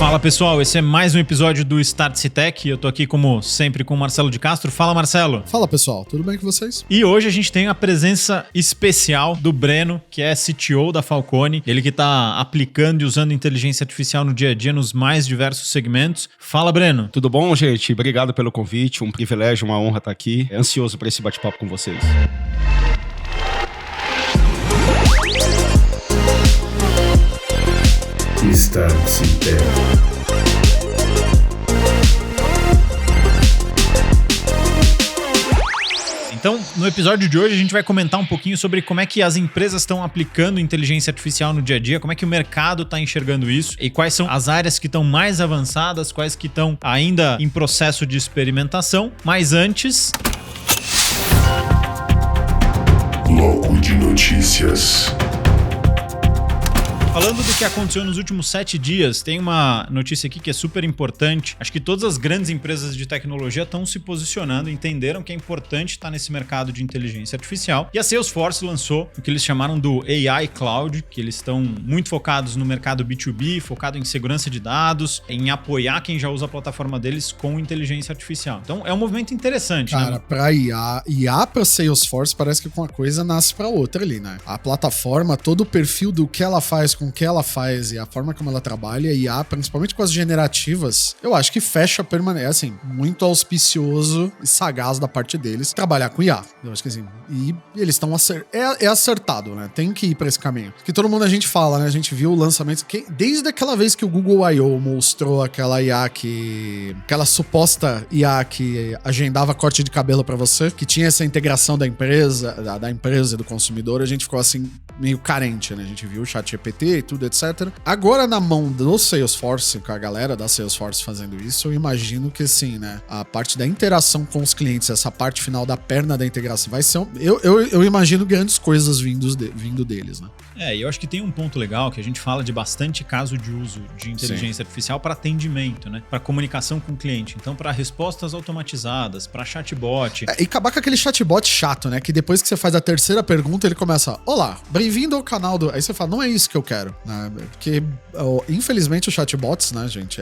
Fala pessoal, esse é mais um episódio do Startse Tech. Eu tô aqui como sempre com o Marcelo de Castro. Fala Marcelo. Fala pessoal, tudo bem com vocês? E hoje a gente tem a presença especial do Breno, que é CTO da Falcone. Ele que tá aplicando e usando inteligência artificial no dia a dia nos mais diversos segmentos. Fala Breno. Tudo bom, gente? Obrigado pelo convite, um privilégio, uma honra estar aqui. Ansioso para esse bate-papo com vocês. Startse Tech. Então, no episódio de hoje a gente vai comentar um pouquinho sobre como é que as empresas estão aplicando inteligência artificial no dia a dia, como é que o mercado está enxergando isso e quais são as áreas que estão mais avançadas, quais que estão ainda em processo de experimentação. Mas antes... Bloco de notícias. Falando do que aconteceu nos últimos 7 dias, tem uma notícia aqui que é super importante. Acho que todas as grandes empresas de tecnologia estão se posicionando, entenderam que é importante estar nesse mercado de inteligência artificial. E a Salesforce lançou o que eles chamaram do AI Cloud, que eles estão muito focados no mercado B2B, focado em segurança de dados, em apoiar quem já usa a plataforma deles com inteligência artificial. Então é um movimento interessante, Cara, né? pra IA pra Salesforce parece que uma coisa nasce pra outra ali, né? A plataforma, todo o perfil do que ela faz, com o que ela faz e a forma como ela trabalha, IA, principalmente com as generativas, eu acho que fecha permanece, assim, muito auspicioso e sagaz da parte deles trabalhar com IA. Eu acho que assim, e eles estão acertado, né? Tem que ir pra esse caminho. Que todo mundo a gente fala, né? A gente viu o lançamento, desde aquela vez que o Google I.O. mostrou aquela IA aquela suposta IA que agendava corte de cabelo pra você, que tinha essa integração da empresa e do consumidor, a gente ficou assim, meio carente, né? A gente viu o ChatGPT e tudo, etc. Agora, na mão do Salesforce, com a galera da Salesforce fazendo isso, eu imagino que, assim, né, a parte da interação com os clientes, essa parte final da perna da integração, vai ser... Eu imagino grandes coisas vindo deles, né? E eu acho que tem um ponto legal que a gente fala de bastante caso de uso de inteligência artificial para atendimento, né? Para comunicação com o cliente. Então, para respostas automatizadas, para chatbot. E acabar com aquele chatbot chato, né? Que depois que você faz a terceira pergunta, ele começa: olá, bem-vindo ao canal do... Aí você fala, não é isso que eu quero, né? Porque, infelizmente, os chatbots, né, gente,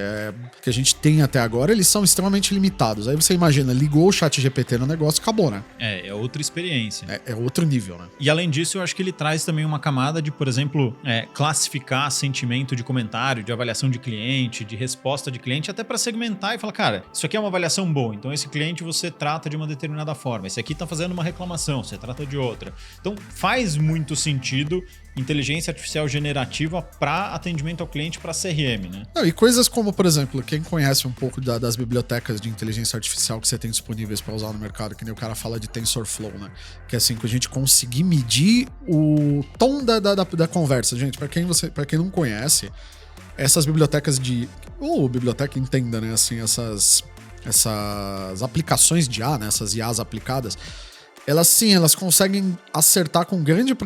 que a gente tem até agora, eles são extremamente limitados. Aí você imagina, ligou o ChatGPT no negócio, acabou, né? É outra experiência. É outro nível, né? E além disso, eu acho que ele traz também uma camada de, por exemplo, classificar sentimento de comentário, de avaliação de cliente, de resposta de cliente, até para segmentar e falar, cara, isso aqui é uma avaliação boa, então esse cliente você trata de uma determinada forma, esse aqui tá fazendo uma reclamação, você trata de outra. Então faz muito sentido inteligência artificial generativa para atendimento ao cliente, para CRM, né? Não, e coisas como, por exemplo, quem conhece um pouco das bibliotecas de inteligência artificial que você tem disponíveis para usar no mercado, que nem o cara fala de TensorFlow, né? Que é assim, que a gente conseguir medir o tom da conversa. Gente, para quem não conhece, essas bibliotecas biblioteca entenda, né? Assim, essas aplicações de IA, né? Essas IAs aplicadas, elas conseguem acertar com grande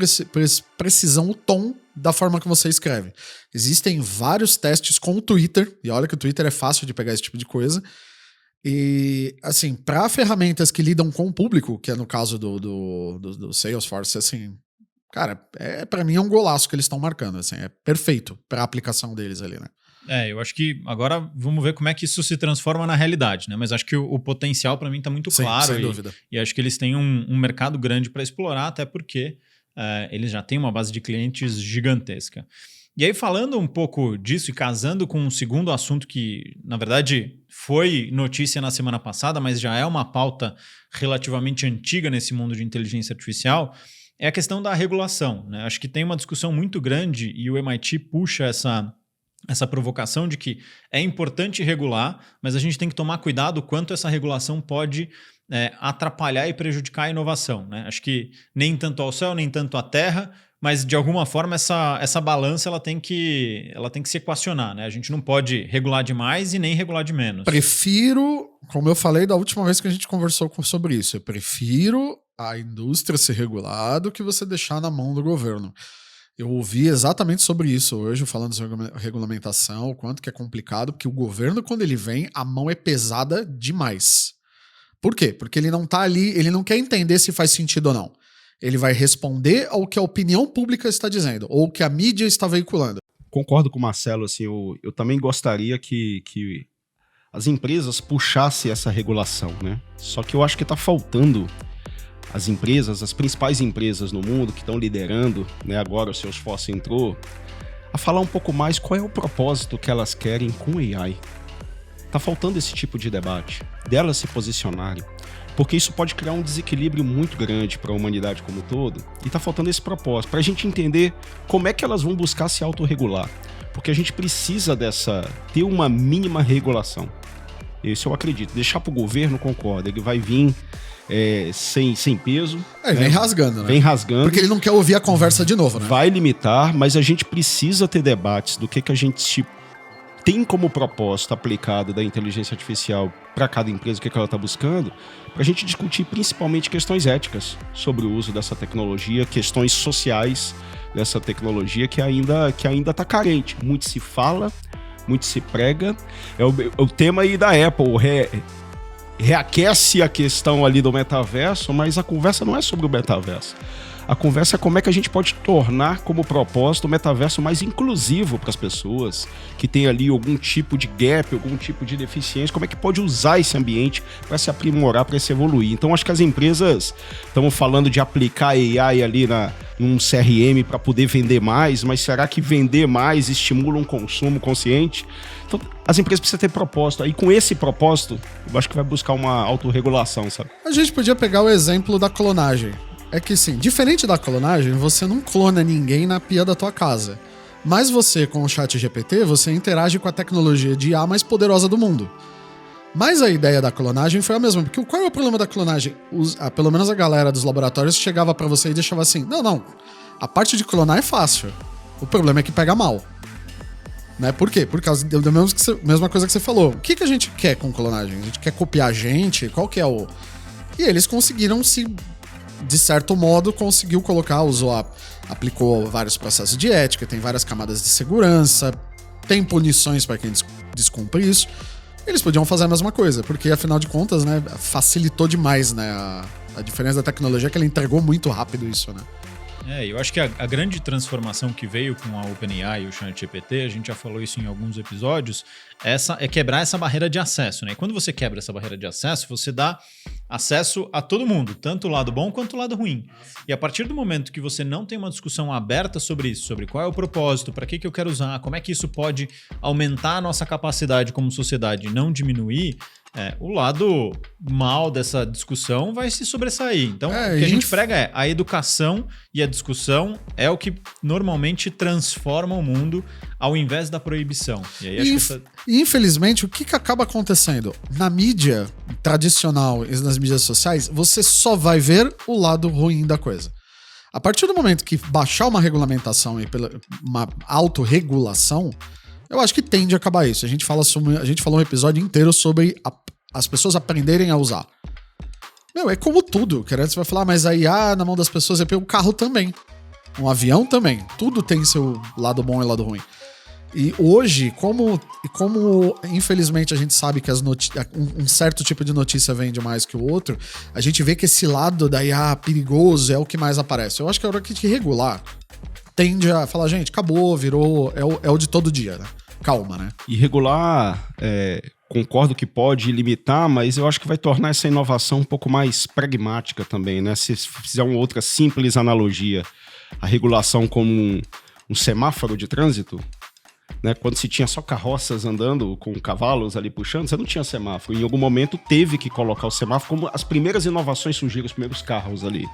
precisão o tom da forma que você escreve. Existem vários testes com o Twitter, e olha que o Twitter é fácil de pegar esse tipo de coisa. E, assim, para ferramentas que lidam com o público, que é no caso do Salesforce, assim, cara, para mim é um golaço que eles estão marcando, assim, é perfeito para a aplicação deles ali, né? Eu acho que agora vamos ver como é que isso se transforma na realidade, né? Mas acho que o potencial para mim tá muito claro. Sem dúvida. E acho que eles têm um mercado grande para explorar, até porque eles já têm uma base de clientes gigantesca. E aí, falando um pouco disso e casando com um segundo assunto que, na verdade, foi notícia na semana passada, mas já é uma pauta relativamente antiga nesse mundo de inteligência artificial, é a questão da regulação, né? Acho que tem uma discussão muito grande e o MIT puxa essa provocação de que é importante regular, mas a gente tem que tomar cuidado quanto essa regulação pode atrapalhar e prejudicar a inovação, né? Acho que nem tanto ao céu, nem tanto à terra, mas de alguma forma essa balança ela tem que se equacionar, né? A gente não pode regular demais e nem regular de menos. Prefiro, como eu falei da última vez que a gente conversou sobre isso, eu prefiro a indústria ser regulada do que você deixar na mão do governo. Eu ouvi exatamente sobre isso hoje, falando sobre regulamentação, o quanto que é complicado, porque o governo, quando ele vem, a mão é pesada demais. Por quê? Porque ele não tá ali, ele não quer entender se faz sentido ou não. Ele vai responder ao que a opinião pública está dizendo, ou o que a mídia está veiculando. Concordo com o Marcelo, assim, eu também gostaria que as empresas puxassem essa regulação, né? Só que eu acho que está faltando as empresas, as principais empresas no mundo que estão liderando, né? Agora o Salesforce entrou, a falar um pouco mais qual é o propósito que elas querem com AI. Tá faltando esse tipo de debate, delas se posicionarem, porque isso pode criar um desequilíbrio muito grande para a humanidade como um todo, e tá faltando esse propósito, para a gente entender como é que elas vão buscar se autorregular, porque a gente precisa ter uma mínima regulação. Isso eu acredito. Deixar para o governo, concordo, ele vai vir sem peso. Ele vem rasgando, né? Vem rasgando. Porque ele não quer ouvir a conversa de novo, né? Vai limitar, mas a gente precisa ter debates do que a gente tem como propósito aplicado da inteligência artificial para cada empresa, o que ela está buscando, para a gente discutir principalmente questões éticas sobre o uso dessa tecnologia, questões sociais dessa tecnologia que ainda está carente. Muito se fala, muito se prega. É o tema aí da Apple, reaquece a questão ali do metaverso, mas a conversa não é sobre o metaverso. A conversa é como é que a gente pode tornar como propósito o metaverso mais inclusivo para as pessoas que tem ali algum tipo de gap, algum tipo de deficiência, como é que pode usar esse ambiente para se aprimorar, para se evoluir. Então acho que as empresas estão falando de aplicar AI ali num CRM para poder vender mais, mas será que vender mais estimula um consumo consciente? Então as empresas precisam ter propósito. Aí com esse propósito, eu acho que vai buscar uma autorregulação, sabe? A gente podia pegar o exemplo da clonagem. É que sim, diferente da clonagem, você não clona ninguém na pia da tua casa. Mas você, com o ChatGPT, você interage com a tecnologia de IA mais poderosa do mundo. Mas a ideia da clonagem foi a mesma, porque qual é o problema da clonagem? Pelo menos a galera dos laboratórios chegava pra você e deixava assim, não, a parte de clonar é fácil, o problema é que pega mal. Né? Por quê? Por causa da mesma coisa que você falou. O que a gente quer com clonagem? A gente quer copiar a gente? Qual que é o... E eles conseguiram de certo modo, conseguiu colocar, aplicou vários processos de ética, tem várias camadas de segurança, tem punições para quem descumpre isso. Eles podiam fazer a mesma coisa, porque afinal de contas, né, facilitou demais, né, a diferença da tecnologia é que ela entregou muito rápido isso, né. Eu acho que a grande transformação que veio com a OpenAI e o ChatGPT, a gente já falou isso em alguns episódios, é quebrar essa barreira de acesso, né? E quando você quebra essa barreira de acesso, você dá acesso a todo mundo, tanto o lado bom quanto o lado ruim. E a partir do momento que você não tem uma discussão aberta sobre isso, sobre qual é o propósito, para que eu quero usar, como é que isso pode aumentar a nossa capacidade como sociedade e não diminuir, o lado mal dessa discussão vai se sobressair. Então, o que a gente prega é a educação e a discussão é o que normalmente transforma o mundo ao invés da proibição. E aí, infelizmente, o que acaba acontecendo? Na mídia tradicional e nas mídias sociais, você só vai ver o lado ruim da coisa. A partir do momento que baixar uma regulamentação e uma autorregulação, eu acho que tende a acabar isso. A gente falou um episódio inteiro sobre as pessoas aprenderem a usar. É como tudo. Querendo, você vai falar, mas a IA na mão das pessoas é o carro também. Um avião também. Tudo tem seu lado bom e lado ruim. E hoje, como infelizmente a gente sabe que um certo tipo de notícia vende mais que o outro, a gente vê que esse lado da IA perigoso é o que mais aparece. Eu acho que a hora que regular tende a falar, gente, acabou, virou, é o de todo dia, né? Calma, né? E regular, concordo que pode limitar, mas eu acho que vai tornar essa inovação um pouco mais pragmática também, né? Se fizer uma outra simples analogia, a regulação como um semáforo de trânsito, né? Quando se tinha só carroças andando com cavalos ali puxando, você não tinha semáforo. Em algum momento teve que colocar o semáforo, como as primeiras inovações surgiram, os primeiros carros ali.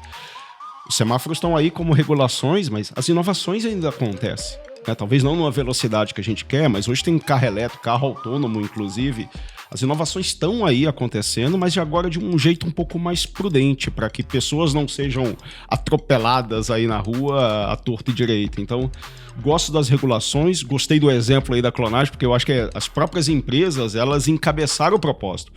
Os semáforos estão aí como regulações, mas as inovações ainda acontecem. Talvez não numa velocidade que a gente quer, mas hoje tem carro elétrico, carro autônomo, inclusive. As inovações estão aí acontecendo, mas de agora de um jeito um pouco mais prudente, para que pessoas não sejam atropeladas aí na rua à torta e direita. Então, gosto das regulações, gostei do exemplo aí da clonagem, porque eu acho que as próprias empresas, elas encabeçaram o propósito.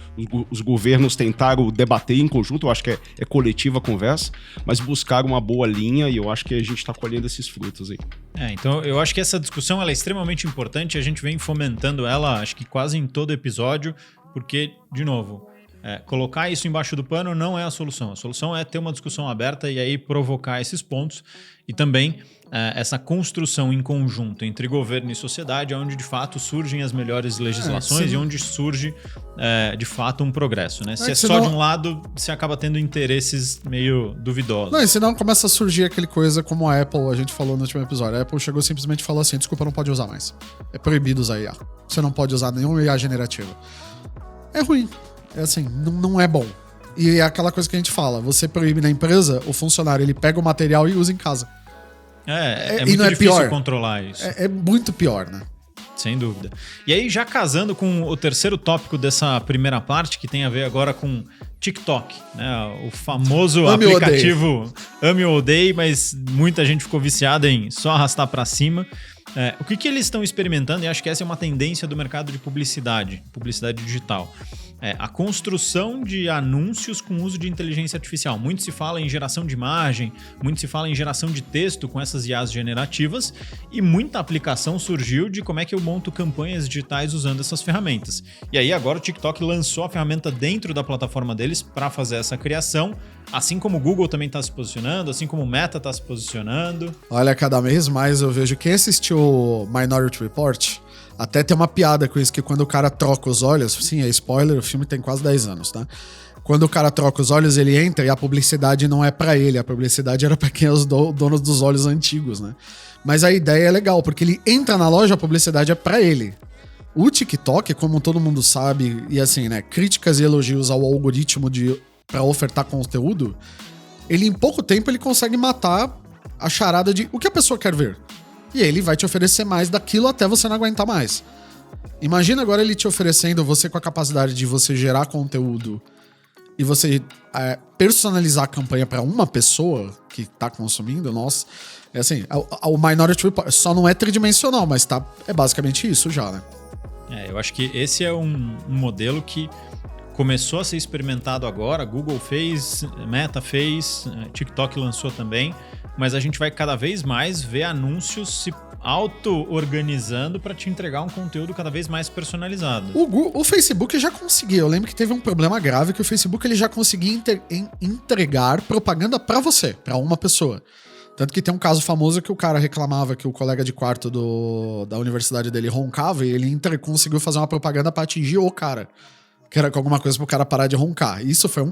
Os governos tentaram debater em conjunto, eu acho que é coletiva a conversa, mas buscaram uma boa linha e eu acho que a gente está colhendo esses frutos aí. Então eu acho que essa discussão ela é extremamente importante, a gente vem fomentando ela, acho que quase em todo episódio, porque, de novo, colocar isso embaixo do pano não é a solução. A solução é ter uma discussão aberta e aí provocar esses pontos e também essa construção em conjunto entre governo e sociedade, onde de fato surgem as melhores legislações e onde surge de fato um progresso. Né? Se é só de um lado, você acaba tendo interesses meio duvidosos. Não, e senão começa a surgir aquele coisa como a Apple, a gente falou no último episódio. A Apple chegou simplesmente e falou assim, desculpa, não pode usar mais. É proibido usar IA. Você não pode usar nenhum IA generativo. É ruim. É assim, não é bom. E é aquela coisa que a gente fala, você proíbe na empresa, o funcionário ele pega o material e usa em casa. É muito difícil controlar isso. É muito pior, né? Sem dúvida. E aí, já casando com o terceiro tópico dessa primeira parte, que tem a ver agora com TikTok, né? O famoso aplicativo ame ou odeie, mas muita gente ficou viciada em só arrastar para cima. O que eles estão experimentando, e acho que essa é uma tendência do mercado de publicidade digital. A construção de anúncios com uso de inteligência artificial. Muito se fala em geração de imagem, muito se fala em geração de texto com essas IAs generativas e muita aplicação surgiu de como é que eu monto campanhas digitais usando essas ferramentas. E aí agora o TikTok lançou a ferramenta dentro da plataforma deles para fazer essa criação, assim como o Google também está se posicionando, assim como o Meta está se posicionando. Olha, cada vez mais eu vejo quem assistiu Minority Report... Até tem uma piada com isso, que quando o cara troca os olhos... Sim, é spoiler, o filme tem quase 10 anos, tá? Quando o cara troca os olhos, ele entra e a publicidade não é pra ele. A publicidade era pra quem é os donos dos olhos antigos, né? Mas a ideia é legal, porque ele entra na loja, a publicidade é pra ele. O TikTok, como todo mundo sabe, e assim, né? Críticas e elogios ao algoritmo pra ofertar conteúdo, ele em pouco tempo ele consegue matar a charada de o que a pessoa quer ver. E ele vai te oferecer mais daquilo até você não aguentar mais. Imagina agora ele te oferecendo, você com a capacidade de você gerar conteúdo e você personalizar a campanha para uma pessoa que tá consumindo. Nossa, é assim, o Minority Report só não é tridimensional, mas é basicamente isso já, né? Eu acho que esse é um modelo que começou a ser experimentado agora. Google fez, Meta fez, TikTok lançou também. Mas a gente vai cada vez mais ver anúncios se auto-organizando para te entregar um conteúdo cada vez mais personalizado. O Facebook já conseguia. Eu lembro que teve um problema grave que o Facebook ele já conseguia entregar propaganda para você, para uma pessoa. Tanto que tem um caso famoso que o cara reclamava que o colega de quarto da universidade dele roncava e ele conseguiu fazer uma propaganda para atingir o cara. Que era com alguma coisa pro cara parar de roncar. Isso foi um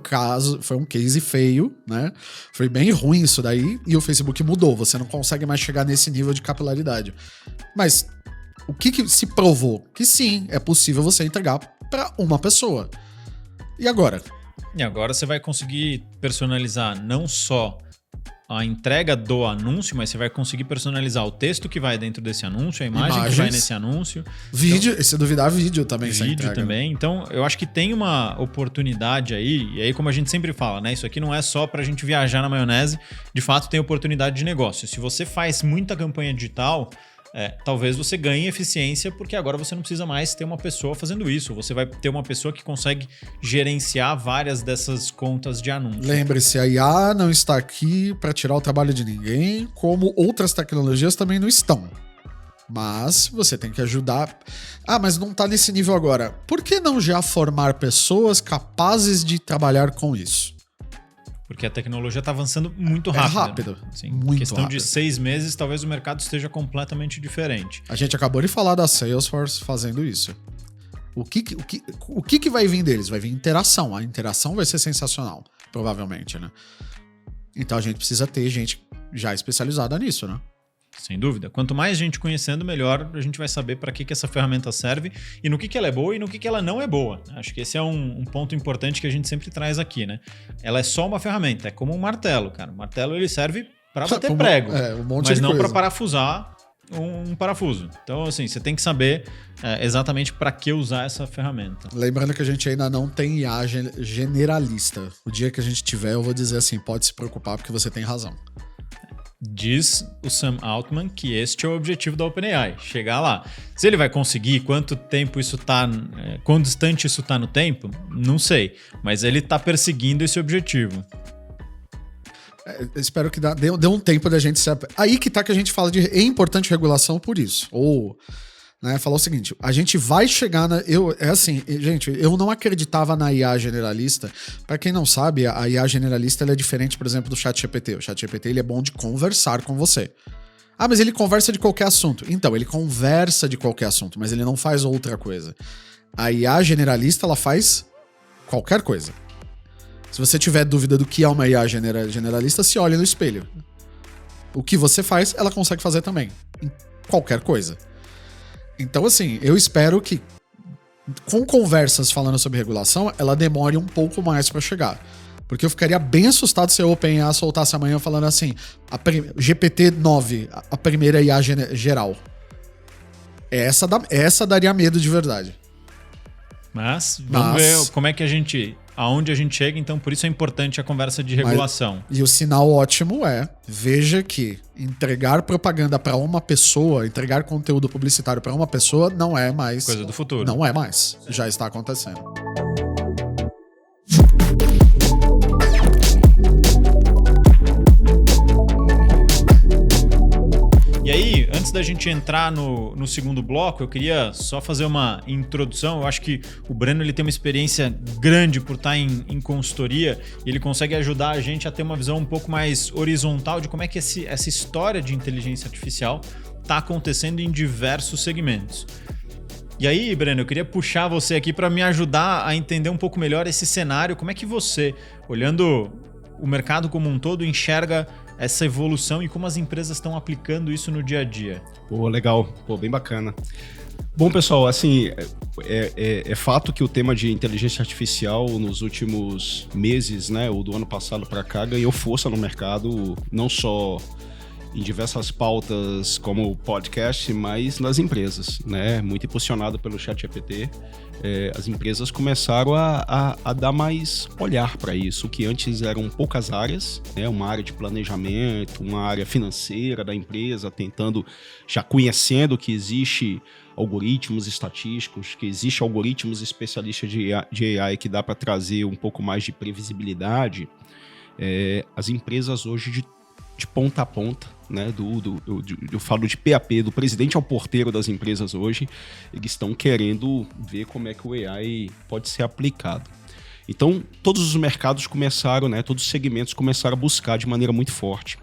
case feio, né? Foi bem ruim isso daí, e o Facebook mudou. Você não consegue mais chegar nesse nível de capilaridade. Mas o que se provou? Que sim, é possível você entregar para uma pessoa. E agora? E agora você vai conseguir personalizar não só a entrega do anúncio, mas você vai conseguir personalizar o texto que vai dentro desse anúncio, a imagem que vai nesse anúncio. Vídeo, então, se duvidar, vídeo também. Vídeo também. Então, eu acho que tem uma oportunidade aí, e aí como a gente sempre fala, né? Isso aqui não é só pra gente viajar na maionese, de fato tem oportunidade de negócio. Se você faz muita campanha digital, talvez você ganhe eficiência, porque agora você não precisa mais ter uma pessoa fazendo isso. Você vai ter uma pessoa que consegue gerenciar várias dessas contas de anúncio. Lembre-se, a IA não está aqui para tirar o trabalho de ninguém, como outras tecnologias também não estão. Mas você tem que ajudar. Mas não está nesse nível agora. Por que não já formar pessoas capazes de trabalhar com isso? Porque a tecnologia está avançando muito rápido. Rápido. Assim, muito questão rápido. de 6 meses, talvez o mercado esteja completamente diferente. A gente acabou de falar da Salesforce fazendo isso. O que vai vir deles? Vai vir interação. A interação vai ser sensacional, provavelmente, né? Então a gente precisa ter gente já especializada nisso, né? Sem dúvida. Quanto mais gente conhecendo, melhor a gente vai saber para que essa ferramenta serve e no que ela é boa e no que ela não é boa. Acho que esse é um ponto importante que a gente sempre traz aqui, né? Ela é só uma ferramenta, é como um martelo, cara. O martelo ele serve para bater prego, mas não para parafusar um parafuso. Então, assim, você tem que saber exatamente para que usar essa ferramenta. Lembrando que a gente ainda não tem IA generalista. O dia que a gente tiver, eu vou dizer assim, pode se preocupar porque você tem razão. Diz o Sam Altman que este é o objetivo da OpenAI, chegar lá. Se ele vai conseguir, quanto tempo isso tá, quão distante isso tá no tempo, não sei, mas ele tá perseguindo esse objetivo. Espero que dê um tempo da gente se... Aí que tá que a gente fala de... É importante regulação por isso. Ou né, falou o seguinte, a gente vai chegar gente, eu não acreditava na IA generalista. Para quem não sabe, a IA generalista ela é diferente, por exemplo, do ChatGPT. O ChatGPT ele é bom de conversar com você. Ah, mas ele conversa de qualquer assunto. Então, ele conversa de qualquer assunto, mas ele não faz outra coisa. A IA generalista, ela faz qualquer coisa. Se você tiver dúvida do que é uma IA generalista, se olhe no espelho. O que você faz, ela consegue fazer também. Em qualquer coisa. Então, assim, eu espero que com conversas falando sobre regulação, ela demore um pouco mais para chegar. Porque eu ficaria bem assustado se a OpenAI soltasse amanhã falando assim, GPT-9, a primeira IA geral. Essa daria medo de verdade. Mas vamos ver como é que aonde a gente chega, então por isso é importante a conversa de regulação. E o sinal ótimo veja que entregar propaganda para uma pessoa, entregar conteúdo publicitário para uma pessoa não é mais... Coisa do futuro. Não é mais. Já está acontecendo. E aí, antes da gente entrar no segundo bloco, eu queria só fazer uma introdução. Eu acho que o Breno ele tem uma experiência grande por estar em consultoria e ele consegue ajudar a gente a ter uma visão um pouco mais horizontal de como é que essa história de inteligência artificial está acontecendo em diversos segmentos. E aí, Breno, eu queria puxar você aqui para me ajudar a entender um pouco melhor esse cenário. Como é que você, olhando o mercado como um todo, enxerga essa evolução e como as empresas estão aplicando isso no dia a dia? Pô, legal. Pô, bem bacana. Bom, pessoal, assim, é fato que o tema de inteligência artificial nos últimos meses, né, ou do ano passado para cá, ganhou força no mercado, não só em diversas pautas como o podcast, mas nas empresas, né? Muito impulsionado pelo ChatGPT. As empresas começaram a dar mais olhar para isso, o que antes eram poucas áreas, né? Uma área de planejamento, uma área financeira da empresa, já conhecendo que existe algoritmos estatísticos, que existe algoritmos especialistas de AI que dá para trazer um pouco mais de previsibilidade. As empresas hoje de ponta a ponta, né, eu falo de PAP, do presidente ao porteiro das empresas hoje, eles estão querendo ver como é que o AI pode ser aplicado. Então, todos os mercados começaram, né, todos os segmentos começaram a buscar de maneira muito forte.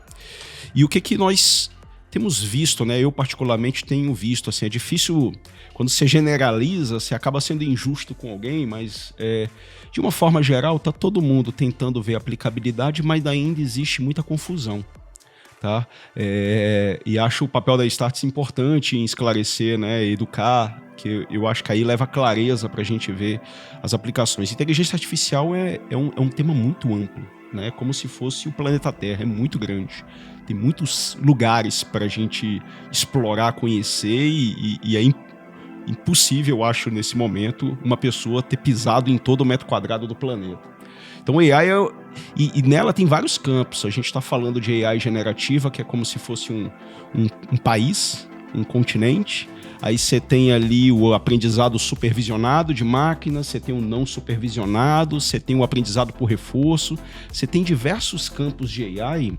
E o que nós temos visto, né, eu particularmente tenho visto, assim, é difícil, quando você generaliza, você acaba sendo injusto com alguém, mas de uma forma geral, está todo mundo tentando ver aplicabilidade, mas ainda existe muita confusão. Tá? E acho o papel da Startse importante em esclarecer, né, educar, que eu acho que aí leva clareza para a gente ver as aplicações. Inteligência artificial é um tema muito amplo, né, como se fosse o planeta Terra, é muito grande. Tem muitos lugares para a gente explorar, conhecer e é impossível, eu acho, nesse momento, uma pessoa ter pisado em todo o metro quadrado do planeta. Então, AI e nela tem vários campos. A gente está falando de AI generativa, que é como se fosse um país, um continente. Aí você tem ali o aprendizado supervisionado de máquinas, você tem o não supervisionado, você tem o aprendizado por reforço. Você tem diversos campos de AI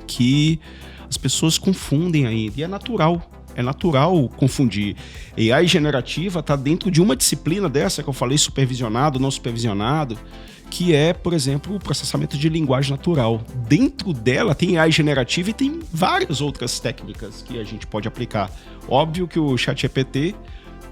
que as pessoas confundem ainda. E é natural confundir. AI generativa está dentro de uma disciplina dessa que eu falei, supervisionado, não supervisionado, que é, por exemplo, o processamento de linguagem natural. Dentro dela tem AI generativa e tem várias outras técnicas que a gente pode aplicar. Óbvio que o ChatGPT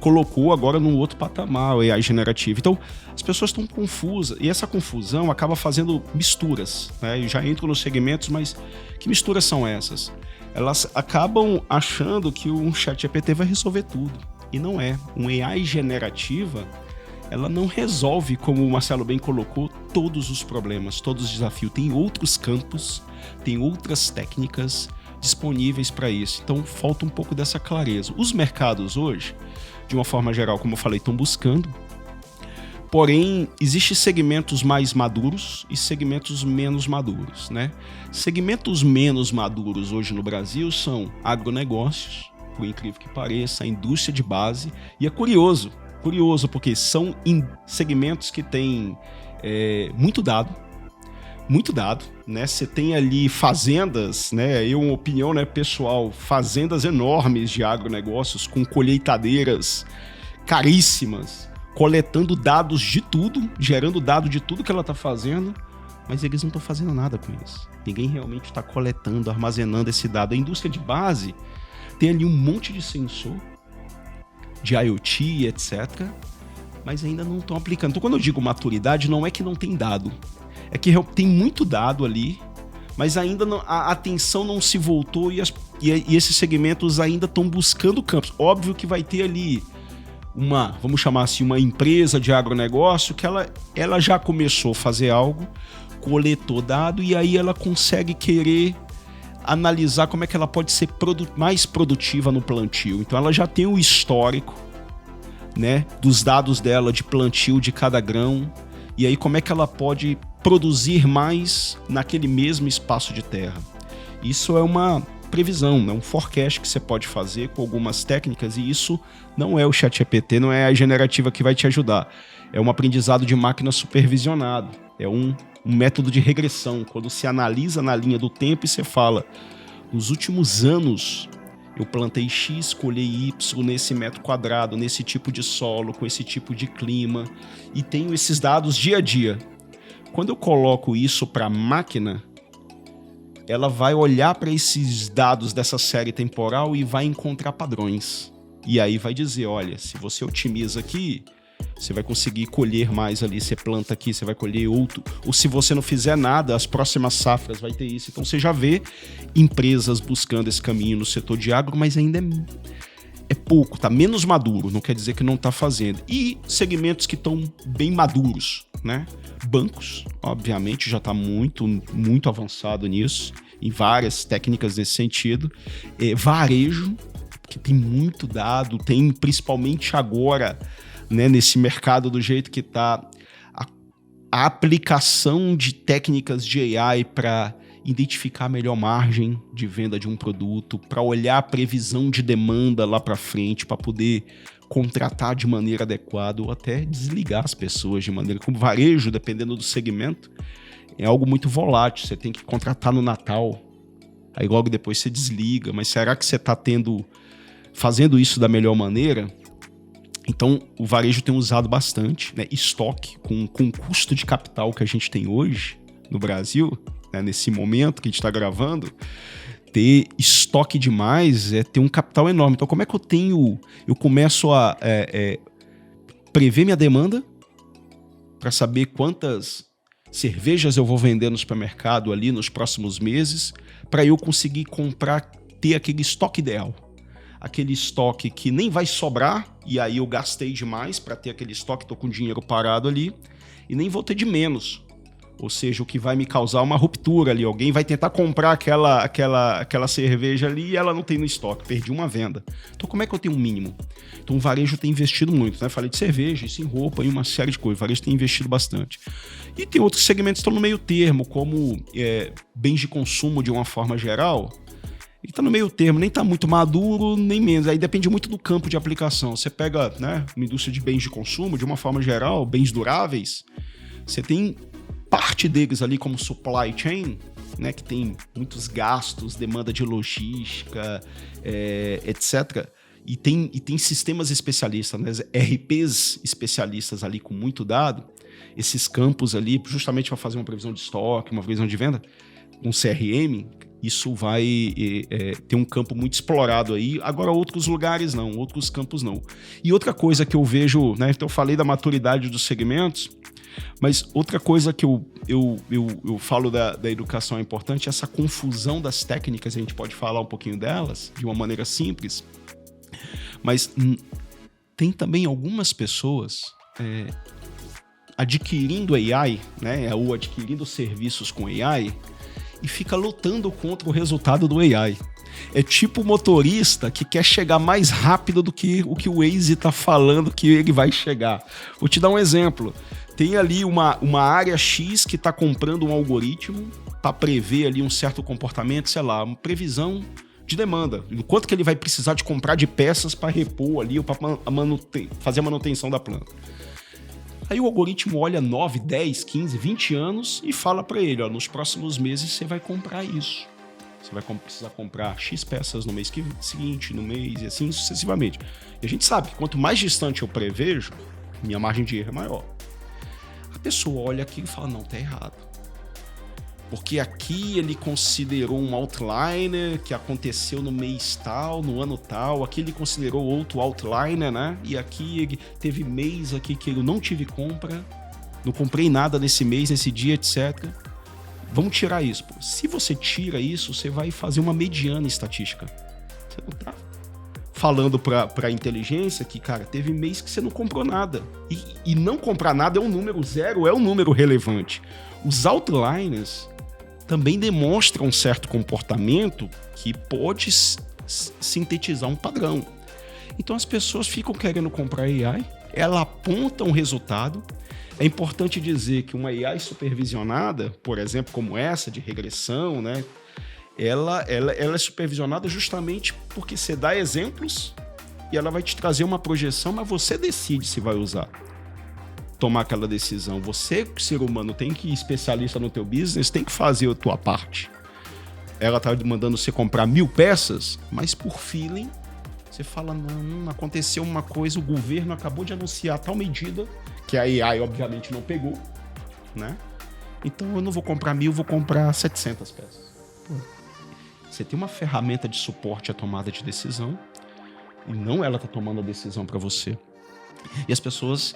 colocou agora num outro patamar o AI generativo. Então, as pessoas estão confusas e essa confusão acaba fazendo misturas, né? Eu já entro nos segmentos, mas que misturas são essas? Elas acabam achando que um ChatGPT vai resolver tudo. E não é. Um AI generativa, ela não resolve, como o Marcelo bem colocou, todos os problemas, todos os desafios. Tem outros campos, tem outras técnicas disponíveis para isso. Então, falta um pouco dessa clareza. Os mercados hoje, de uma forma geral, como eu falei, estão buscando. Porém, existem segmentos mais maduros e segmentos menos maduros, né? Segmentos menos maduros hoje no Brasil são agronegócios, por incrível que pareça, a indústria de base. E é curioso, porque são segmentos que têm muito dado, muito dado, né? Você tem ali fazendas, né? Uma opinião, né, pessoal, fazendas enormes de agronegócios com colheitadeiras caríssimas, coletando dados de tudo, gerando dado de tudo que ela está fazendo, mas eles não estão fazendo nada com isso. Ninguém realmente está coletando, armazenando esse dado. A indústria de base tem ali um monte de sensor, de IoT, etc., mas ainda não estão aplicando. Então, quando eu digo maturidade, não é que não tem dado. É que tem muito dado ali, mas ainda não, a atenção não se voltou e esses segmentos ainda estão buscando campos. Óbvio que vai ter ali vamos chamar assim, uma empresa de agronegócio que ela já começou a fazer algo, coletou dado e aí ela consegue querer analisar como é que ela pode ser mais produtiva no plantio. Então ela já tem o histórico, né, dos dados dela de plantio de cada grão, e aí como é que ela pode produzir mais naquele mesmo espaço de terra. Isso é uma previsão, é um forecast que você pode fazer com algumas técnicas, e isso não é o ChatGPT, não é a generativa que vai te ajudar. É um aprendizado de máquina supervisionado, é um método de regressão, quando se analisa na linha do tempo e você fala, nos últimos anos eu plantei X, colhei Y nesse metro quadrado, nesse tipo de solo, com esse tipo de clima, e tenho esses dados dia a dia. Quando eu coloco isso para a máquina, ela vai olhar para esses dados dessa série temporal e vai encontrar padrões. E aí vai dizer, olha, se você otimiza aqui, você vai conseguir colher mais ali, você planta aqui, você vai colher outro. Ou se você não fizer nada, as próximas safras vai ter isso. Então você já vê empresas buscando esse caminho no setor de agro, mas ainda é pouco, está menos maduro, não quer dizer que não está fazendo. E segmentos que estão bem maduros, né? Bancos, obviamente, já está muito, muito avançado nisso, em várias técnicas desse sentido. Varejo, que tem muito dado, tem principalmente agora, né, nesse mercado do jeito que está, a aplicação de técnicas de AI para identificar a melhor margem de venda de um produto, para olhar a previsão de demanda lá para frente, para poder contratar de maneira adequada ou até desligar as pessoas de maneira... Como varejo, dependendo do segmento, é algo muito volátil. Você tem que contratar no Natal, aí logo depois você desliga. Mas será que você está fazendo isso da melhor maneira? Então, o varejo tem usado bastante, né? Estoque, com o custo de capital que a gente tem hoje no Brasil, né? Nesse momento que a gente está gravando, ter estoque demais é ter um capital enorme. Então, como é que eu começo a prever minha demanda para saber quantas cervejas eu vou vender no supermercado ali nos próximos meses, para eu conseguir ter aquele estoque ideal. Aquele estoque que nem vai sobrar, e aí eu gastei demais para ter aquele estoque, estou com dinheiro parado ali, e nem vou ter de menos. Ou seja, o que vai me causar uma ruptura ali. Alguém vai tentar comprar aquela cerveja ali e ela não tem no estoque, perdi uma venda. Então como é que eu tenho um mínimo? Então o varejo tem investido muito, né? Falei de cerveja, isso em roupa e uma série de coisas. O varejo tem investido bastante. E tem outros segmentos que estão no meio termo, como bens de consumo de uma forma geral. E está no meio termo, nem está muito maduro, nem menos. Aí depende muito do campo de aplicação. Você pega, né, uma indústria de bens de consumo, de uma forma geral, bens duráveis, você tem parte deles ali como supply chain, né, que tem muitos gastos, demanda de logística, etc. E tem sistemas especialistas, né, RPs especialistas ali com muito dado, esses campos ali, justamente para fazer uma previsão de estoque, uma previsão de venda, um CRM, isso vai ter um campo muito explorado aí. Agora, outros lugares não, outros campos não. E outra coisa que eu vejo, né, então eu falei da maturidade dos segmentos, mas outra coisa que eu falo da educação é importante, essa confusão das técnicas, a gente pode falar um pouquinho delas, de uma maneira simples, mas tem também algumas pessoas adquirindo AI, né, ou adquirindo serviços com AI, e fica lutando contra o resultado do AI. É tipo o motorista que quer chegar mais rápido do que o Waze está falando que ele vai chegar. Vou te dar um exemplo. Tem ali uma área X que está comprando um algoritmo para prever ali um certo comportamento, sei lá, uma previsão de demanda. O quanto que ele vai precisar de comprar de peças para repor ali ou para fazer a manutenção da planta. Aí o algoritmo olha 9, 10, 15, 20 anos e fala para ele, ó, nos próximos meses você vai comprar isso. Você vai precisar comprar X peças no mês seguinte, no mês e assim sucessivamente. E a gente sabe que quanto mais distante eu prevejo, minha margem de erro é maior. A pessoa olha aqui e fala, não, tá errado. Porque aqui ele considerou um outliner que aconteceu no mês tal, no ano tal. Aqui ele considerou outro outliner, né? E aqui ele teve mês aqui que eu não tive compra, não comprei nada nesse mês, nesse dia, etc. Vamos tirar isso. Se você tira isso, você vai fazer uma mediana estatística. Você não tá falando para a inteligência que, cara, teve mês que você não comprou nada. E não comprar nada é um número zero, é um número relevante. Os outliners também demonstram um certo comportamento que pode sintetizar um padrão. Então as pessoas ficam querendo comprar AI, ela aponta um resultado. É importante dizer que uma AI supervisionada, por exemplo, como essa de regressão, né, ela é supervisionada justamente porque você dá exemplos e ela vai te trazer uma projeção, mas você decide se vai usar. Tomar aquela decisão. Você, ser humano, tem que ir especialista no teu business, tem que fazer a tua parte. Ela está mandando você comprar 1000 peças, mas por feeling, você fala, não, aconteceu uma coisa, o governo acabou de anunciar tal medida, que a AI, obviamente, não pegou, né? Então, eu não vou comprar 1000, vou comprar 700 peças. Você tem uma ferramenta de suporte à tomada de decisão e não ela está tomando a decisão para você. E as pessoas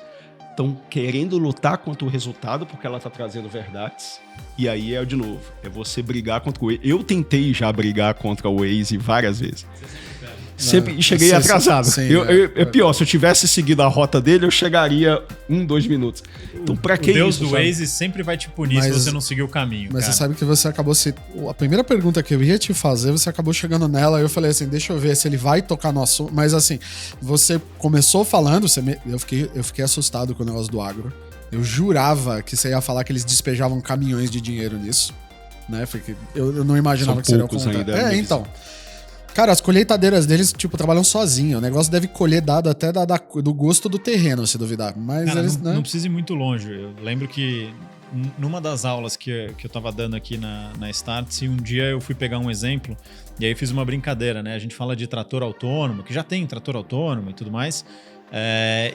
estão querendo lutar contra o resultado porque ela está trazendo verdades. E aí de novo, é você brigar contra o Waze. Eu tentei já brigar contra o Waze várias vezes. Sempre cheguei atrasado. É pior, se eu tivesse seguido a rota dele, eu chegaria 2 minutos. Então, pra que isso? O Deus do Waze sempre vai te punir se você não seguir o caminho. Mas cara. Você sabe que você acabou se. A primeira pergunta que eu ia te fazer, você acabou chegando nela. Eu falei assim: deixa eu ver se ele vai tocar no assunto. Mas assim, você começou falando, eu fiquei assustado com o negócio do agro. Eu jurava que você ia falar que eles despejavam caminhões de dinheiro nisso. Né? Eu não imaginava que seria o contrário. Então. Cara, as colheitadeiras deles, tipo, trabalham sozinho. O negócio deve colher dado até do gosto do terreno, se duvidar. Mas cara, eles, não precisa ir muito longe. Eu lembro que numa das aulas que eu tava dando aqui na Startse, um dia eu fui pegar um exemplo e aí fiz uma brincadeira, né? A gente fala de trator autônomo, que já tem trator autônomo e tudo mais.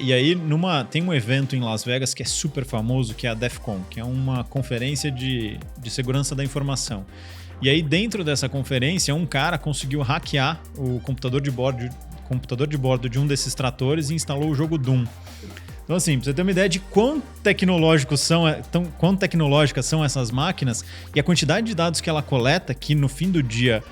E aí tem um evento em Las Vegas que é super famoso, que é a DEF CON, que é uma conferência de segurança da informação. E aí, dentro dessa conferência, um cara conseguiu hackear o computador de bordo de um desses tratores e instalou o jogo Doom. Então, assim, pra você ter uma ideia de quão tecnológicas são essas máquinas e a quantidade de dados que ela coleta, que no fim do dia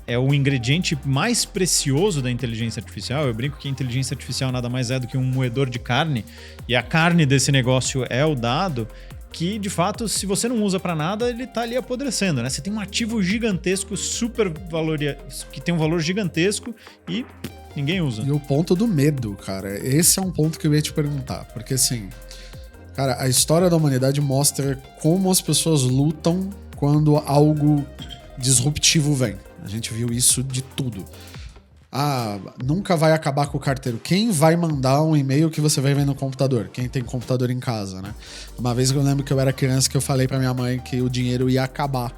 é o ingrediente mais precioso da inteligência artificial. Eu brinco que a inteligência artificial nada mais é do que um moedor de carne, e a carne desse negócio é o dado, que, de fato, se você não usa para nada, ele tá ali apodrecendo, né? Você tem um ativo gigantesco, que tem um valor gigantesco e ninguém usa. E o ponto do medo, cara, esse é um ponto que eu ia te perguntar. Porque, assim, cara, a história da humanidade mostra como as pessoas lutam quando algo disruptivo vem. A gente viu isso de tudo. Nunca vai acabar com o carteiro. Quem vai mandar um e-mail que você vai ver no computador? Quem tem computador em casa, né? Uma vez eu lembro que eu era criança que eu falei pra minha mãe que o dinheiro ia acabar.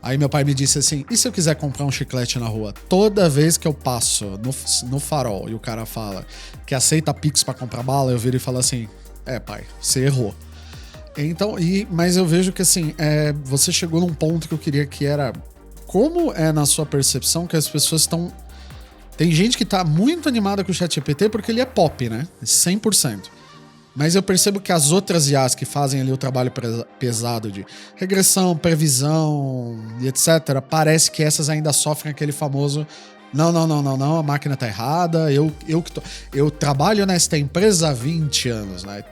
Aí meu pai me disse assim, e se eu quiser comprar um chiclete na rua? Toda vez que eu passo no farol e o cara fala que aceita Pix pra comprar bala, eu viro e falo assim, pai, você errou. Então, mas eu vejo que assim, você chegou num ponto que eu queria que era, como é na sua percepção que as pessoas estão... Tem gente que tá muito animada com o ChatGPT porque ele é pop, né? 100%. Mas eu percebo que as outras IAs que fazem ali o trabalho pesado de regressão, previsão e etc., parece que essas ainda sofrem aquele famoso não, a máquina tá errada, eu trabalho nesta empresa há 20 anos, né?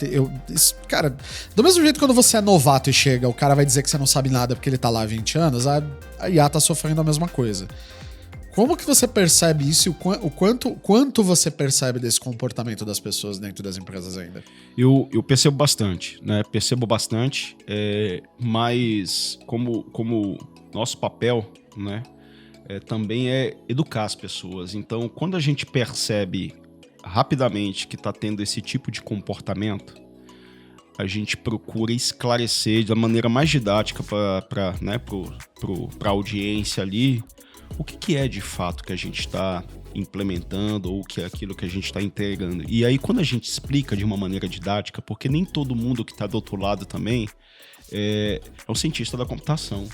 Cara, do mesmo jeito que quando você é novato e chega, o cara vai dizer que você não sabe nada porque ele tá lá há 20 anos, a IA tá sofrendo a mesma coisa. Como que você percebe isso e quanto você percebe desse comportamento das pessoas dentro das empresas ainda? Eu percebo bastante, né? Mas como nosso papel, né? Também é educar as pessoas. Então, quando a gente percebe rapidamente que está tendo esse tipo de comportamento, a gente procura esclarecer da maneira mais didática para a audiência ali o que é de fato que a gente está implementando ou que é aquilo que a gente está entregando. E aí quando a gente explica de uma maneira didática, porque nem todo mundo que está do outro lado também é um cientista da computação.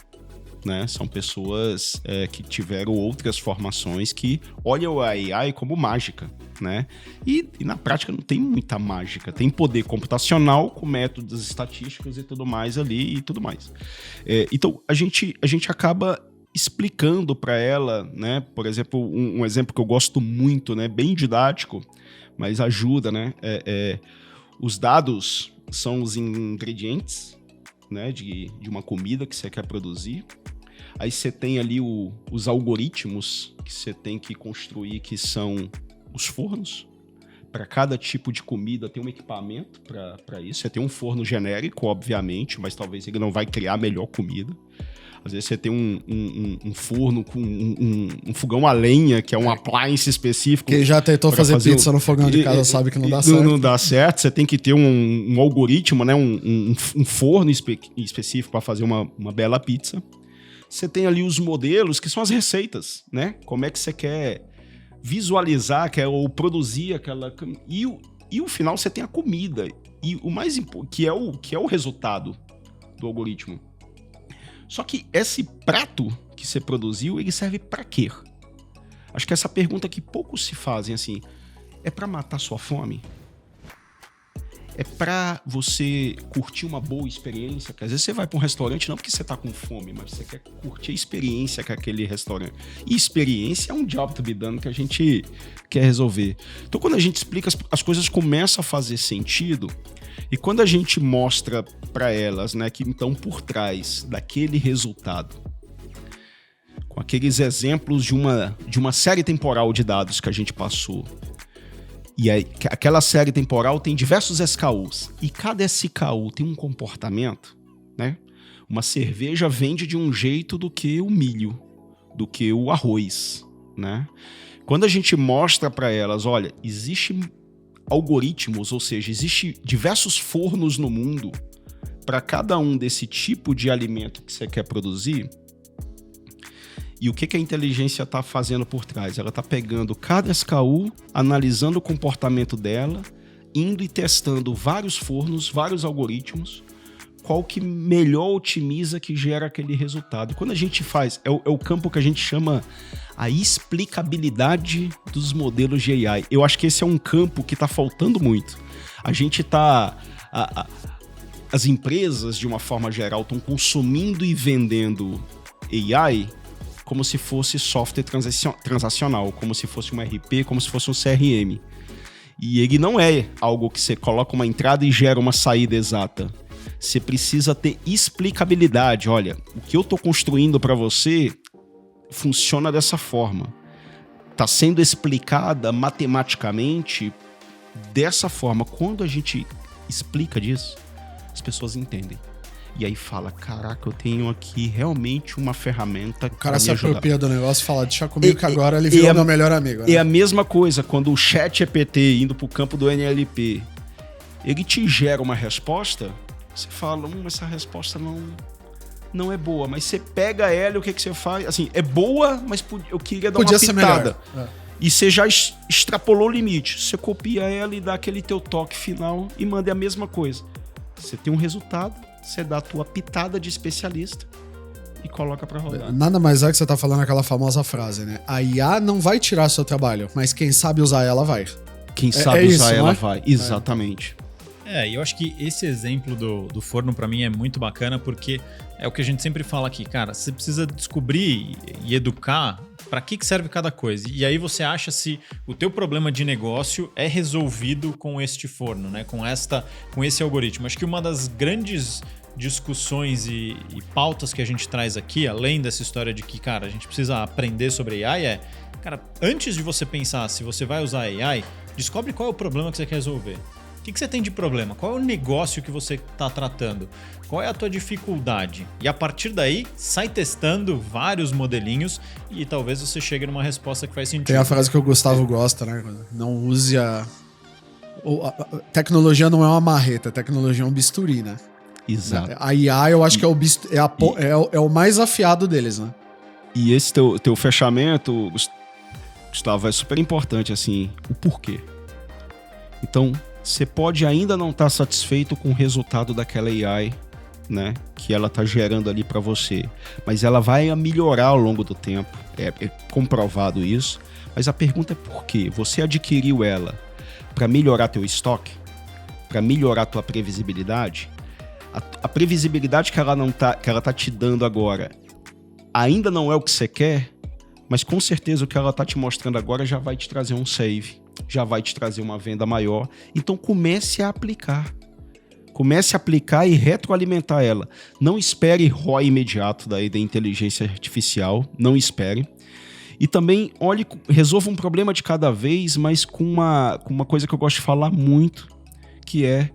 Né? São pessoas que tiveram outras formações que olham a AI como mágica, né? E na prática não tem muita mágica, tem poder computacional com métodos estatísticos e tudo mais ali e tudo mais. Então a gente acaba explicando para ela, né? Por exemplo, um exemplo que eu gosto muito, né? Bem didático, mas ajuda, né? Os dados são os ingredientes, né? De uma comida que você quer produzir. Aí você tem ali os algoritmos que você tem que construir, que são os fornos. Para cada tipo de comida tem um equipamento para isso. Você tem um forno genérico, obviamente, mas talvez ele não vai criar a melhor comida. Às vezes você tem um forno com um fogão a lenha, que é um appliance específico. Quem já tentou fazer pizza no fogão de casa sabe que não dá certo. Não dá certo. Você tem que ter um algoritmo, né? um forno específico para fazer uma bela pizza. Você tem ali os modelos, que são as receitas, né? Como é que você quer visualizar, ou produzir aquela... E o final você tem a comida. E o mais importante, que é o resultado do algoritmo. Só que esse prato que você produziu, ele serve para quê? Acho que essa pergunta que poucos se fazem, assim, é para matar sua fome? É para você curtir uma boa experiência? Porque às vezes você vai para um restaurante não porque você tá com fome, mas você quer curtir a experiência com aquele restaurante. E experiência é um job to be done que a gente quer resolver. Então quando a gente explica, as coisas começam a fazer sentido. E quando a gente mostra para elas, né, que estão por trás daquele resultado, com aqueles exemplos de uma série temporal de dados que a gente passou, e aí, aquela série temporal tem diversos SKUs. E cada SKU tem um comportamento, né? Uma cerveja vende de um jeito do que o milho, do que o arroz, né? Quando a gente mostra para elas, olha, existem algoritmos, ou seja, existem diversos fornos no mundo para cada um desse tipo de alimento que você quer produzir. E o que a inteligência está fazendo por trás? Ela está pegando cada SKU, analisando o comportamento dela, indo e testando vários fornos, vários algoritmos, qual que melhor otimiza, que gera aquele resultado. E quando a gente faz, é o campo que a gente chama a explicabilidade dos modelos de AI. Eu acho que esse é um campo que está faltando muito. A gente está... As empresas, de uma forma geral, estão consumindo e vendendo AI como se fosse software transacional, como se fosse um RP, como se fosse um CRM. E ele não é algo que você coloca uma entrada e gera uma saída exata. Você precisa ter explicabilidade. Olha, o que eu estou construindo para você funciona dessa forma. Está sendo explicada matematicamente dessa forma. Quando a gente explica disso, as pessoas entendem. E aí fala, caraca, eu tenho aqui realmente uma ferramenta. O cara se apropria do negócio e fala, deixa comigo que agora ele virou meu melhor amigo. Né? É a mesma coisa quando o ChatGPT, indo pro campo do NLP, ele te gera uma resposta, você fala, essa resposta não é boa. Mas você pega ela e o que você faz? Assim, é boa, mas eu queria dar uma pitada. E você já extrapolou o limite. Você copia ela e dá aquele teu toque final e manda a mesma coisa. Você tem um resultado, você dá a tua pitada de especialista e coloca pra rodar. Nada mais é que você tá falando aquela famosa frase, né? A IA não vai tirar seu trabalho, mas quem sabe usar ela vai. Quem sabe usar ela vai, exatamente. E eu acho que esse exemplo do forno pra mim é muito bacana, porque é o que a gente sempre fala aqui, cara, você precisa descobrir e educar para que serve cada coisa. E aí você acha se o teu problema de negócio é resolvido com este forno, né? Com esse algoritmo. Acho que uma das grandes discussões e pautas que a gente traz aqui, além dessa história de que, cara, a gente precisa aprender sobre AI, cara, antes de você pensar se você vai usar AI, descobre qual é o problema que você quer resolver. O que você tem de problema? Qual é o negócio que você está tratando? Qual é a tua dificuldade? E a partir daí, sai testando vários modelinhos e talvez você chegue numa resposta que faz sentido. Tem a frase que o Gustavo gosta, né? Não use Tecnologia não é uma marreta, tecnologia é um bisturi, né? Exato. A IA, eu acho que é o mais afiado deles, né? E esse teu fechamento, Gustavo, é super importante, assim, o porquê. Então, você pode ainda não estar satisfeito com o resultado daquela AI, né, que ela está gerando ali para você, mas ela vai melhorar ao longo do tempo, é comprovado isso, mas a pergunta é por quê? Você adquiriu ela para melhorar teu estoque? Para melhorar tua previsibilidade? A previsibilidade que ela tá te dando agora ainda não é o que você quer, mas com certeza o que ela tá te mostrando agora já vai te trazer um save, já vai te trazer uma venda maior. Então comece a aplicar. Comece a aplicar e retroalimentar ela. Não espere ROI imediato da inteligência artificial, não espere. E também, resolva um problema de cada vez, mas com uma coisa que eu gosto de falar muito, que é,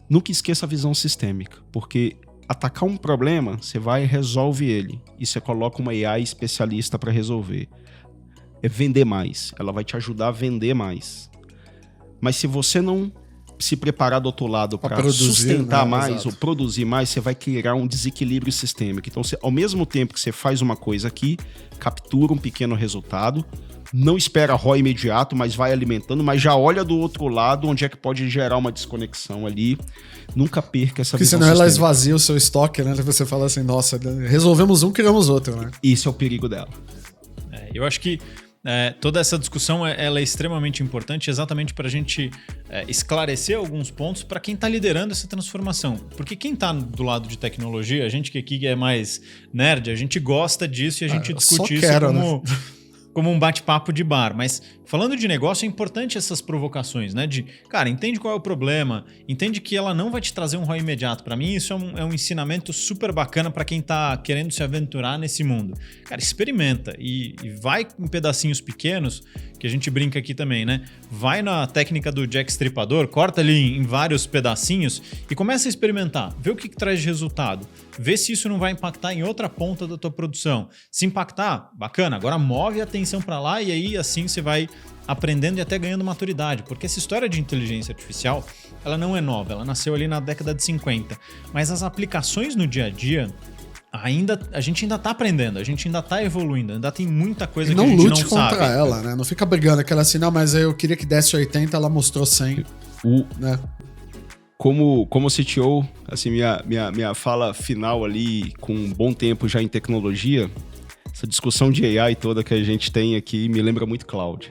nunca esqueça a visão sistêmica, porque atacar um problema, você vai e resolve ele, e você coloca uma AI especialista para resolver. É vender mais, ela vai te ajudar a vender mais. Mas se você não se preparar do outro lado para sustentar mais, ou produzir mais, você vai criar um desequilíbrio sistêmico. Então, ao mesmo tempo que você faz uma coisa aqui, captura um pequeno resultado, não espera ROI imediato, mas vai alimentando, mas já olha do outro lado onde é que pode gerar uma desconexão ali. Nunca perca essa visão. Porque senão ela esvazia o seu estoque, né? Você fala assim, nossa, resolvemos um, criamos outro, né? Isso é o perigo dela. Eu acho que toda essa discussão ela é extremamente importante exatamente para a gente esclarecer alguns pontos para quem está liderando essa transformação. Porque quem está do lado de tecnologia, a gente que aqui é mais nerd, a gente gosta disso e a gente discute isso como um bate-papo de bar. Mas falando de negócio, é importante essas provocações, né? Cara, entende qual é o problema, entende que ela não vai te trazer um ROI imediato. Para mim, isso é um ensinamento super bacana para quem tá querendo se aventurar nesse mundo. Cara, experimenta e vai em pedacinhos pequenos, que a gente brinca aqui também, né? Vai na técnica do Jack Stripador, corta ali em vários pedacinhos e começa a experimentar. Vê o que traz de resultado. Vê se isso não vai impactar em outra ponta da tua produção. Se impactar, bacana. Agora move a atenção para lá e aí assim você vai aprendendo e até ganhando maturidade, porque essa história de inteligência artificial, ela não é nova, ela nasceu ali na década de 50, mas as aplicações no dia a dia, a gente ainda tá aprendendo, a gente ainda tá evoluindo, ainda tem muita coisa que a gente não sabe. Não lute contra ela, né? Não fica brigando aquela assim, não, mas eu queria que desse 80, ela mostrou 100, né? Como CTO, assim, minha fala final ali, com um bom tempo já em tecnologia, essa discussão de AI toda que a gente tem aqui me lembra muito cloud.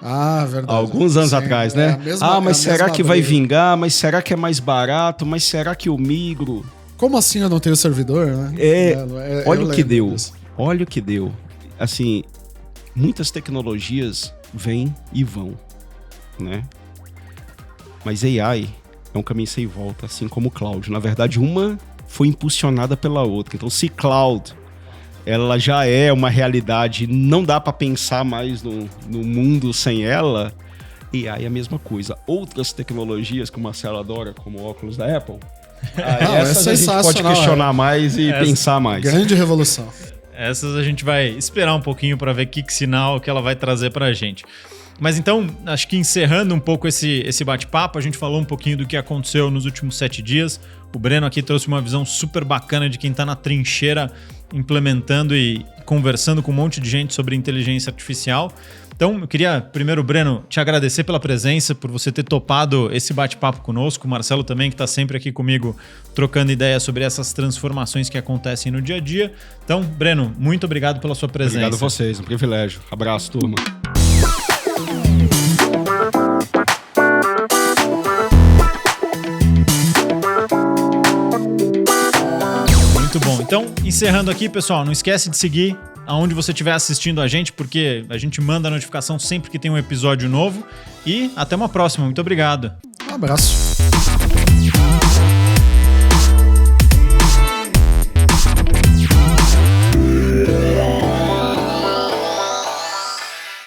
Ah, verdade. Alguns anos atrás, né? Mas será que vai vingar? Mas será que é mais barato? Mas será que eu migro? Como assim eu não tenho servidor, né? Olha o que deu. Olha o que deu. Assim, muitas tecnologias vêm e vão, né? Mas AI é um caminho sem volta, assim como o cloud. Na verdade, uma foi impulsionada pela outra. Então, se cloud ela já é uma realidade, não dá para pensar mais no mundo sem ela, e aí é a mesma coisa. Outras tecnologias que o Marcelo adora, como o óculos da Apple, essas a gente pode questionar mais e pensar mais. Grande revolução. Essas a gente vai esperar um pouquinho para ver que sinal que ela vai trazer para a gente. Mas então, acho que encerrando um pouco esse bate-papo, a gente falou um pouquinho do que aconteceu nos últimos 7 dias. O Breno aqui trouxe uma visão super bacana de quem está na trincheira implementando e conversando com um monte de gente sobre inteligência artificial. Então, eu queria primeiro, Breno, te agradecer pela presença, por você ter topado esse bate-papo conosco. O Marcelo também, que está sempre aqui comigo, trocando ideias sobre essas transformações que acontecem no dia a dia. Então, Breno, muito obrigado pela sua presença. Obrigado a vocês, um privilégio. Abraço, turma. Muito bom. Então, encerrando aqui, pessoal, não esquece de seguir aonde você estiver assistindo a gente, porque a gente manda a notificação sempre que tem um episódio novo. E até uma próxima. Muito obrigado. Um abraço.